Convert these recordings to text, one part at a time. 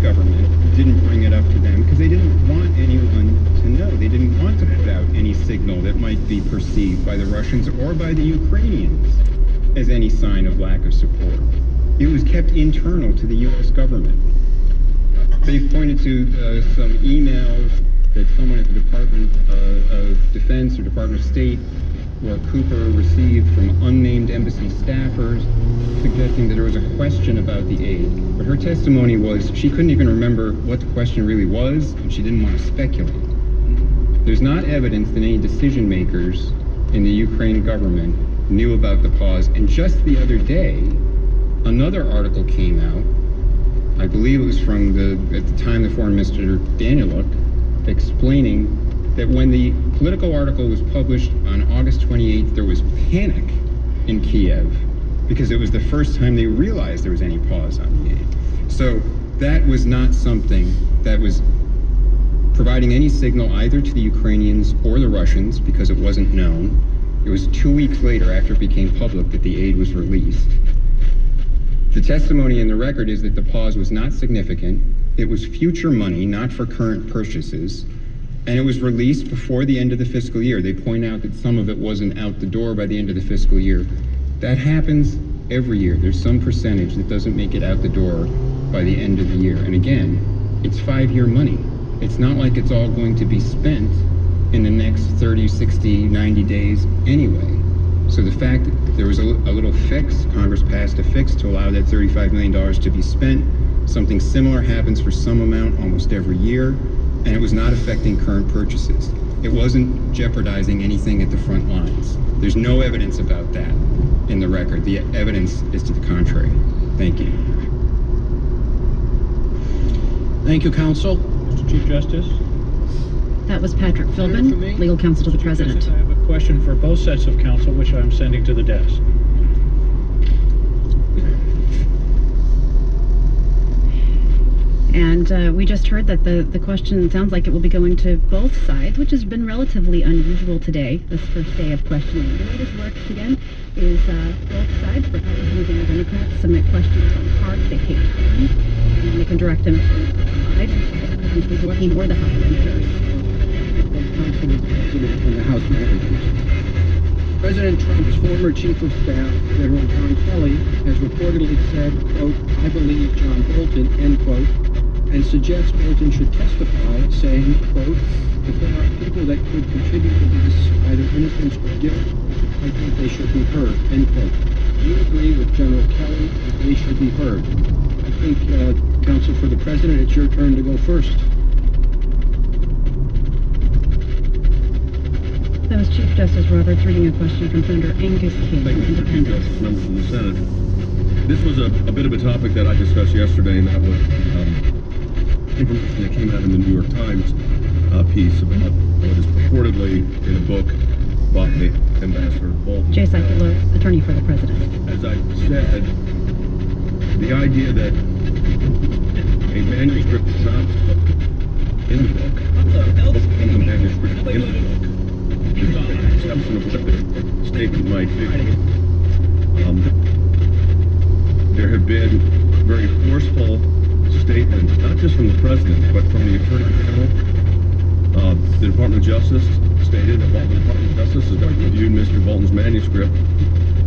government didn't bring it up to them because they didn't want anyone to know. They didn't want to put out any signal that might be perceived by the Russians or by the Ukrainians as any sign of lack of support. It was kept internal to the U.S. government. They've pointed to some emails that someone at the Department of Defense or Department of State, where Cooper received from unnamed embassy staffers, suggesting that there was a question about the aid. But her testimony was she couldn't even remember what the question really was, and she didn't want to speculate. There's not evidence that any decision makers in the Ukraine government knew about the pause. And just the other day, another article came out, I believe it was from at the time, the Foreign Minister Daniluk, explaining that when the Politico article was published on August 28th, there was panic in Kiev because it was the first time they realized there was any pause on the aid. So that was not something that was providing any signal either to the Ukrainians or the Russians because it wasn't known. It was 2 weeks later, after it became public, that the aid was released. The testimony in the record is that the pause was not significant. It was future money, not for current purchases. And it was released before the end of the fiscal year. They point out that some of it wasn't out the door by the end of the fiscal year. That happens every year. There's some percentage that doesn't make it out the door by the end of the year. And again, it's 5-year money. It's not like it's all going to be spent in the next 30, 60, 90 days anyway. So the fact that there was a little fix, Congress passed a fix to allow that $35 million to be spent. Something similar happens for some amount almost every year, and it was not affecting current purchases. It wasn't jeopardizing anything at the front lines. There's no evidence about that in the record. The evidence is to the contrary. Thank you. Thank you, counsel. Mr. Chief Justice. That was Patrick Philbin, legal counsel to the President. Justice, I have a question for both sets of counsel, which I'm sending to the desk. And we just heard that the question sounds like it will be going to both sides, which has been relatively unusual today, this first day of questioning. The way this works, again, is both sides, Republicans and Democrats, submit questions on cards. They take turns, and they can direct them to the side, the team or the House members. President and the House managers. President Trump's former chief of staff, General John Kelly, has reportedly said, quote, "I believe John Bolton," end quote, and suggests Bolton should testify, saying, quote, "If there are people that could contribute to this, either innocence or guilt, I think they should be heard," end quote. Do you agree with General Kelly that they should be heard? I think, counsel for the President, it's your turn to go first. That was Chief Justice Roberts reading a question from Senator Angus King. Thank you, Mr. Chief Justice, members of the Senate. This was a bit of a topic that I discussed yesterday, and that was information that came out in the New York Times piece about what is purportedly in a book by Ambassador Bolton. Jay Sekulow, attorney for the President. As I said, the idea that a manuscript is not in the book, in the manuscript in the book, is an exception of what the statement might be. There have been very forceful statements, not just from the President, but from the Attorney General. The Department of Justice stated that while the Department of Justice has reviewed Mr. Bolton's manuscript,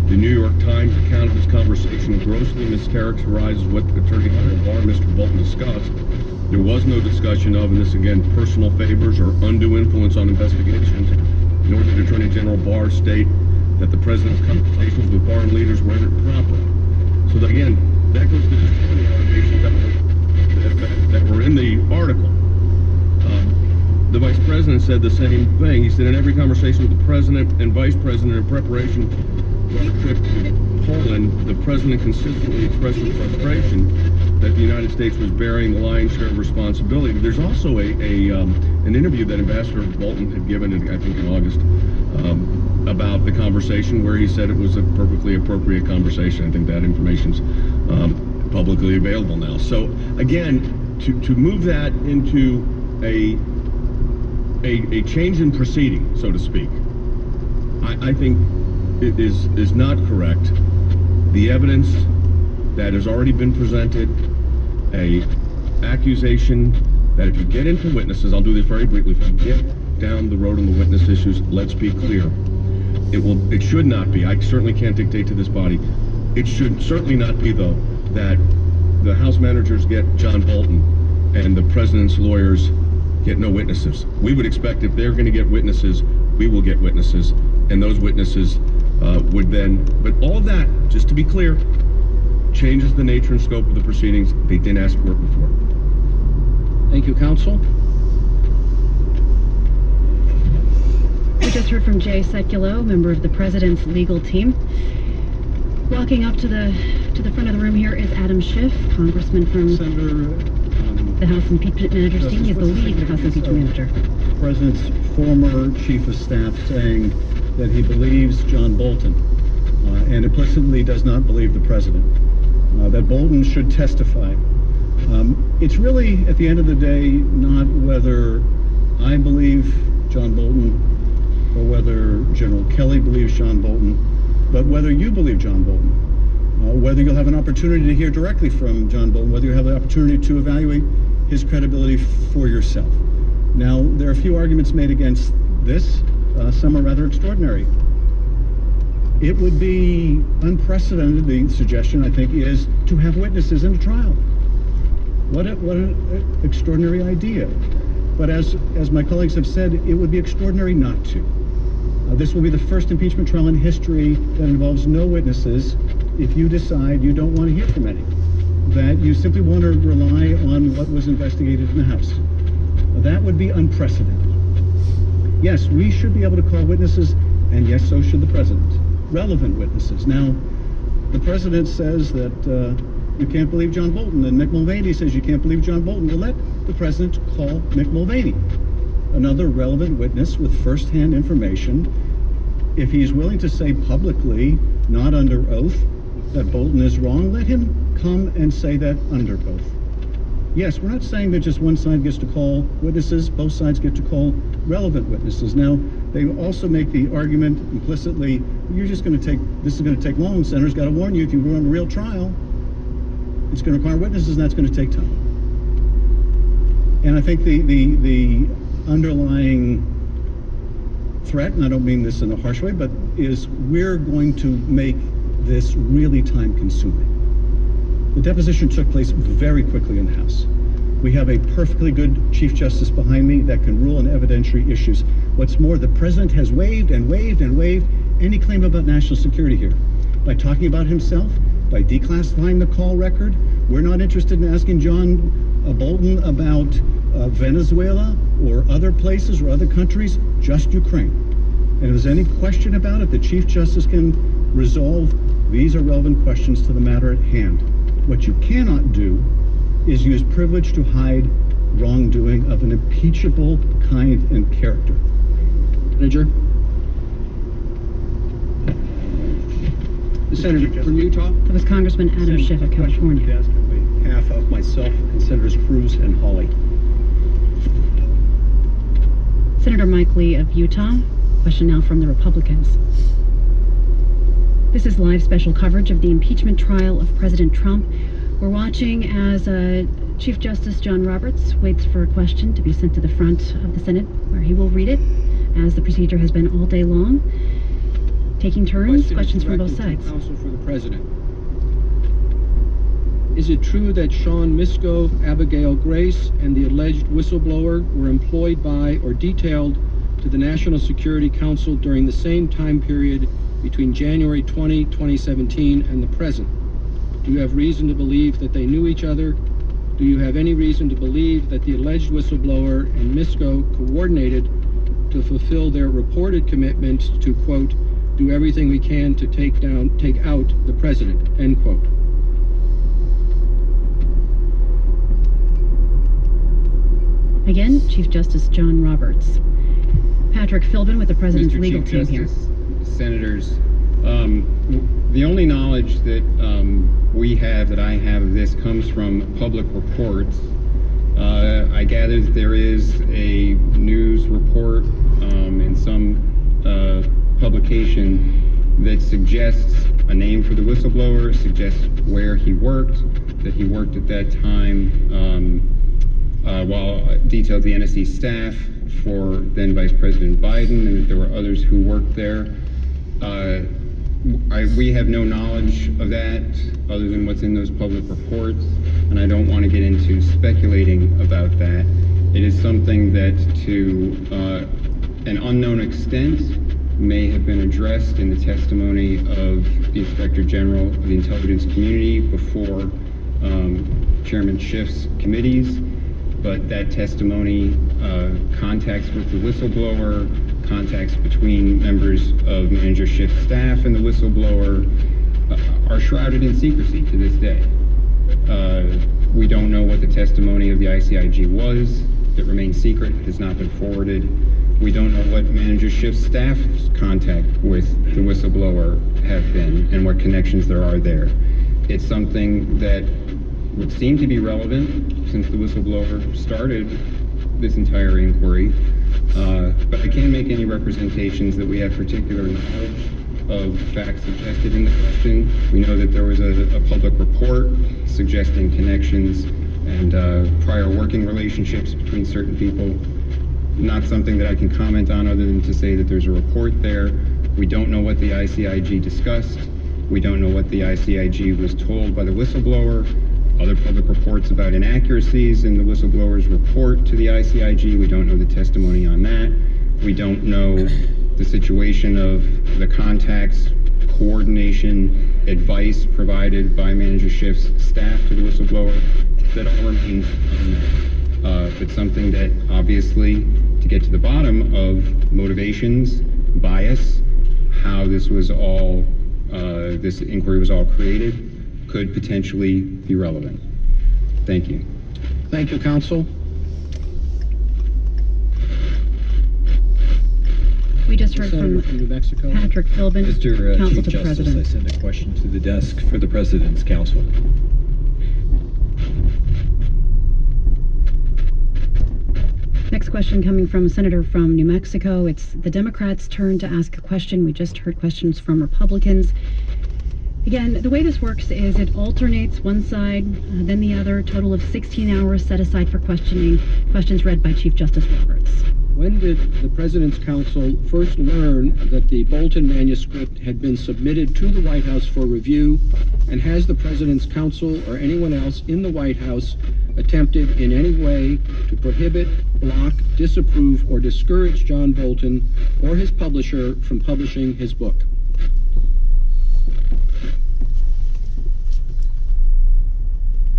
the New York Times account of this conversation grossly mischaracterizes what Attorney General Barr and Mr. Bolton discussed. There was no discussion of, and this again, personal favors or undue influence on investigations, nor did Attorney General Barr state that the President's conversations with foreign leaders were improper. So that, again, that goes to the allegations that were in the article. The Vice President said the same thing. He said in every conversation with the President and Vice President in preparation for the trip to Poland, the President consistently expressed his frustration that the United States was bearing the lion's share of responsibility. There's also an interview that Ambassador Bolton had given, I think in August, about the conversation where he said it was a perfectly appropriate conversation. I think that information's publicly available now. So again, to move that into a change in proceeding, so to speak, I think it is not correct. The evidence that has already been presented, a accusation that if you get into witnesses, I'll do this very briefly, if you get down the road on the witness issues, let's be clear. It should not be, I certainly can't dictate to this body, it should certainly not be, though, that the House managers get John Bolton and the president's lawyers get no witnesses. We would expect if they're going to get witnesses, we will get witnesses, and those witnesses would then, but all of that, just to be clear, changes the nature and scope of the proceedings. They didn't ask for it before. Thank you, counsel. We just heard from Jay Sekulow, member of the president's legal team. Walking up to the front of the room here is Adam Schiff, congressman from Senator, the House Impeachment Managers team. He's the lead House Impeachment Manager. the President's former chief of staff saying that he believes John Bolton and implicitly does not believe the president, that Bolton should testify. It's really, at the end of the day, not whether I believe John Bolton or whether General Kelly believes John Bolton, but whether you believe John Bolton, whether you'll have an opportunity to hear directly from John Bolton, whether you have the opportunity to evaluate his credibility for yourself. Now, there are a few arguments made against this. Some are rather extraordinary. It would be unprecedented, the suggestion, I think, is to have witnesses in a trial. What an extraordinary idea. But as my colleagues have said, it would be extraordinary not to. This will be the first impeachment trial in history that involves no witnesses if you decide you don't want to hear from any, that you simply want to rely on what was investigated in the House. That would be unprecedented. Yes, we should be able to call witnesses, and yes, so should the president. Relevant witnesses. Now, the president says that you can't believe John Bolton, and Mick Mulvaney says you can't believe John Bolton. Well, let the president call Mick Mulvaney, another relevant witness with first-hand information. If he's willing to say publicly, not under oath, that Bolton is wrong, let him come and say that under oath. Yes, we're not saying that just one side gets to call witnesses, both sides get to call relevant witnesses. Now, they also make the argument implicitly, you're just going to take, this is going to take long, Senator's got to warn you, if you run a real trial, it's going to require witnesses, and that's going to take time. And I think the underlying threat, and I don't mean this in a harsh way, but is we're going to make this really time-consuming. The deposition took place very quickly in the House. We have a perfectly good Chief Justice behind me that can rule on evidentiary issues. What's more, the president has waived and waived and waived any claim about national security here. By talking about himself, by declassifying the call record, we're not interested in asking John Bolton about Venezuela or other places or other countries, just Ukraine. And if there's any question about it, the Chief Justice can resolve. These are relevant questions to the matter at hand. What you cannot do is use privilege to hide wrongdoing of an impeachable kind and character. Manager. The senator from Utah. That was Congressman Adam Schiff of California. On behalf of myself and Senators Cruz and Hawley. Senator Mike Lee of Utah. Question now from the Republicans. This is live special coverage of the impeachment trial of President Trump. We're watching as Chief Justice John Roberts waits for a question to be sent to the front of the Senate, where he will read it, as the procedure has been all day long. Taking turns, questions from both sides. Counsel for the President. Is it true that Sean Misko, Abigail Grace, and the alleged whistleblower were employed by or detailed to the National Security Council during the same time period between January 20, 2017 and the present? Do you have reason to believe that they knew each other? Do you have any reason to believe that the alleged whistleblower and Misko coordinated to fulfill their reported commitment to, quote, do everything we can to take out the president, end quote? Again, Chief Justice John Roberts. Patrick Philbin with the President's Mr. legal Chief team Justice, here. Senators, the only knowledge that we have, that I have of this, comes from public reports. I gather that there is a news report in some publication that suggests a name for the whistleblower, suggests where he worked, that he worked at that time while detailed the NSC staff for then Vice President Biden, and that there were others who worked there. We have no knowledge of that other than what's in those public reports, and I don't want to get into speculating about that. It is something that, to an unknown extent, may have been addressed in the testimony of the Inspector General of the intelligence community before Chairman Schiff's committees, but that testimony, contacts with the whistleblower, contacts between members of Manager Schiff's staff and the whistleblower are shrouded in secrecy to this day. We don't know what the testimony of the ICIG was. It remains secret. It has not been forwarded. We don't know what Manager Schiff's staff's contact with the whistleblower have been and what connections there are there. It's something that would seem to be relevant since the whistleblower started this entire inquiry, but I can't make any representations that we have particular knowledge of facts suggested in the question. We know that there was a public report suggesting connections and prior working relationships between certain people. Not something that I can comment on other than to say that there's a report there. We don't know what the ICIG discussed. We don't know what the ICIG was told by the whistleblower. Other public reports about inaccuracies in the whistleblower's report to the ICIG. We don't know the testimony on that. We don't know the situation of the contacts, coordination, advice provided by Manager Schiff's staff to the whistleblower. That all remains unknown. But something that obviously, to get to the bottom of motivations, bias, how this was all, this inquiry was all created, could potentially be relevant. Thank you. Thank you, counsel. We just heard Senator from New Mexico. Patrick Philbin, Mr. counsel Chief to the Justice, President. I send a question to the desk for the President's counsel. Next question coming from a senator from New Mexico. It's the Democrats' turn to ask a question. We just heard questions from Republicans. Again, the way this works is it alternates one side, then the other, total of 16 hours set aside for questioning, questions read by Chief Justice Roberts. When did the President's counsel first learn that the Bolton manuscript had been submitted to the White House for review, and has the President's counsel or anyone else in the White House attempted in any way to prohibit, block, disapprove, or discourage John Bolton or his publisher from publishing his book?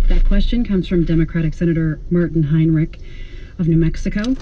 That question comes from Democratic Senator Martin Heinrich of New Mexico.